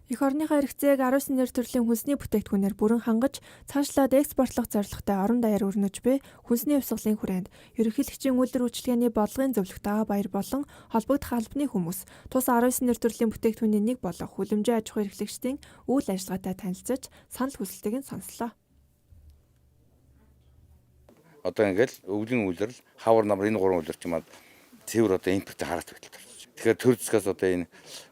Эх орныхоо хэрэгцээг 19 нэр төрлийн хүнсний бүтээгдэхүүнээр бүрэн хангаж, цаашлаад экспортлох зорилготой орон даяар өрнөж буй хүнсний хувьсгалын хүрээнд ерөнхийлөгчийн үйлдвэр үйлчилгээний бодлогын зөвлөгтэй баяр болон холбогдох албаны хүмүүс тус 19 нэр төрлийн бүтээгдэхүүний нэг болох хүлэмжийн аж ахуй эрхлэгчдийн үйл ажиллагаатай танилцаж санал хүсэлтийг нь сонслоо. Одоо ингээл өвлийн үйлрэл, хавар намар энэ гурван үйлрэл чимээд цэвэр одоо импортыг хараат байтал болж. Тэгэхээр төр зэскээс одоо энэ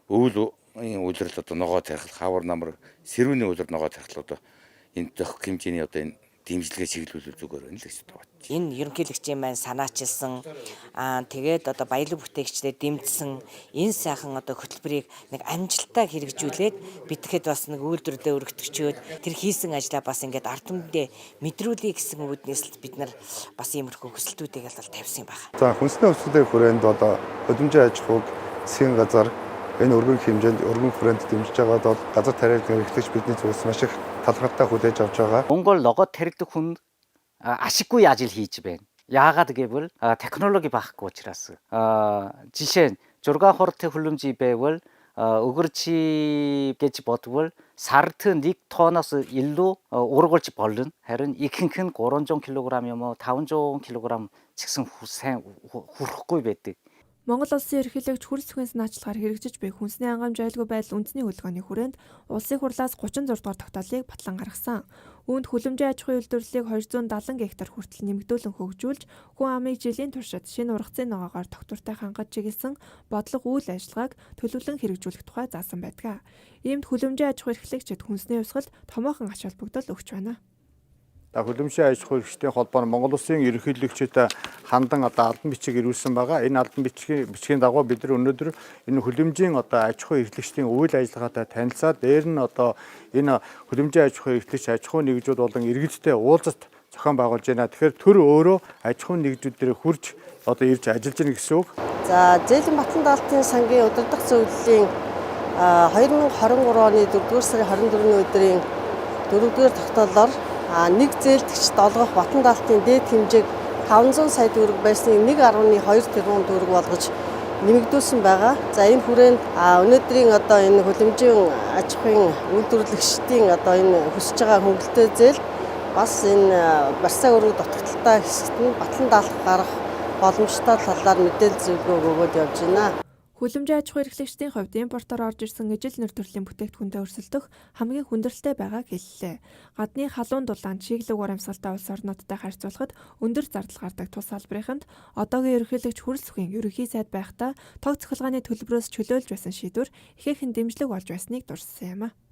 өвөл үйлрэл одоо ногоо тархах, хавар намар, сэрүүний үйлрэл ногоо тархах одоо энэ дэх хэмжээний одоо энэ дэмжлэгээ чиглүүлэх зүгээр байна л гэж бодож байна. Энэ ерөнхийлөгчийн маань санаачилсан тэгээд одоо баялаг бүтээгчдээ дэмжсэн энэ сайхан одоо хөтөлбөрийг нэг амжилттай хэрэгжүүлээд бид тэгэхэд бас нэг үйлдвэрлэлдээ өргөтгчөөд тэр хийсэн ажлаа бас ингээд ард түмэндээ мэдрүүлэе гэсэн үүднээс л бид нар бас иймэрхүү хүсэлтүүдийг л тавьсан байна. За хүнсний хувьсгалын хүрээнд одоо хөдөлмөрийн аж ахуйг засгийн газар энэ өргөн хэмжээнд өргөн хүрээнд дэмжиж байгаад бол газар тариалан эрхлэгч бидний зүгээс маш их талхартай хүлээж авч байгаа. Монгол ногоо тархидаг хүн ашиггүй ажил хийж байна. Яагаад гэвэл технологи байхгүй учраас. Жишээ нь 6 хорт хүлэмж байвал өгөрч гэж бодвол сард 1 тонноос илүү ургуулж болно. Харин ихэнх нь 300 кг юм уу 500 кг ч гэсэн сайн хүрэхгүй байдаг. Монгол улсын ерөнхийлөгч хүрс бүхэн санаачлагаар хэрэгжиж буй хүнсний хангамж аюулгүй байдал үндэсний хөдөлгөөний хүрээнд улсын хурлаас 36 дугаар тогтоолыг батлан гаргасан. Үүнд хүлэмжийн аж ахуй үйлдвэрлэлийг 270 гектар хүртэл нэмэгдүүлэн хөгжүүлж, хүн амыг жилийн туршид шинэ ургацын ногоогоор тогтвортой хангаж чиглэсэн бодлого үйл ажиллагааг төлөвлөн хэрэгжүүлэх тухай заасан байдаг. Иймд хүлэмжийн аж ахуй эрхлэгчид хүнсний хувьсгалд томоохон ач холбогдол өгч байна. Хүлэмжийн аж ахуй эрхлэгчдийн холбоо нь Монгол улсын ерөнхийлөгчөд хандан одоо албан бичиг ирүүлсэн байгаа. Энэ албан бичгийн дагуу бид нар өнөөдөр энэ хүлэмжийн одоо аж ахуй эрхлэгчдийн үйл ажиллагаатай танилцаад дээр нь одоо энэ хүлэмжийн аж ахуй эрхлэгч аж ахуй нэгжүүд болон иргэдтэй уулзалт зохион байгуулж байна. Тэгэхээр төр өөрөө аж ахуй нэгжүүд дээр хурж одоо ирж ажиллаж байна гэсэн үг. За Зээлэн Батан даалтын сангийн удирдах зөвлөлийн 2023 оны 4-р сарын 24-ний өдрийн 4-р тогтоолоор нэг зээлдэгч долгох Батан даалтын дээд хэмжээг 500 сая төгрөг байсныг 1.2 тэрбум төгрөг болгож нэмэгдүүлсэн байгаа. За энэ хүрээнд өнөөдрийн одоо энэ хүлэмжийн аж ахуйн үйлдвэрлэгчдийн одоо энэ хүсэж байгаа хөнгөлөлтөө зээл бас энэ барьцаа өргөд дутагдaltaй хэсэгт нь батлан даалгах гарах боломжтой талаар мэдээлэл зөвлөгөө өгөөд явж байна. Хүлэмжийн аж ахуй эрхлэгчдийн хувьд импортоор орж ирсэн ижил нэр төрлийн бүтээгдэхүүнтэй өрсөлдөх хамгийн хүндрэлтэй байгааг хэллээ. Гадны халуун дулаанд шийглэг урамсгалтай улс орнуудтай харьцуулахад өндөр зардал гардаг тус салбарынханд одоогийн ерөнхийлөгч хүрс бүхийн ерөнхий сайд байхдаа тог цахилгааны төлбөрөөс чөлөөлж байсан шийдвэр ихээхэн дэмжлэг болж байсныг дурдсан юм а.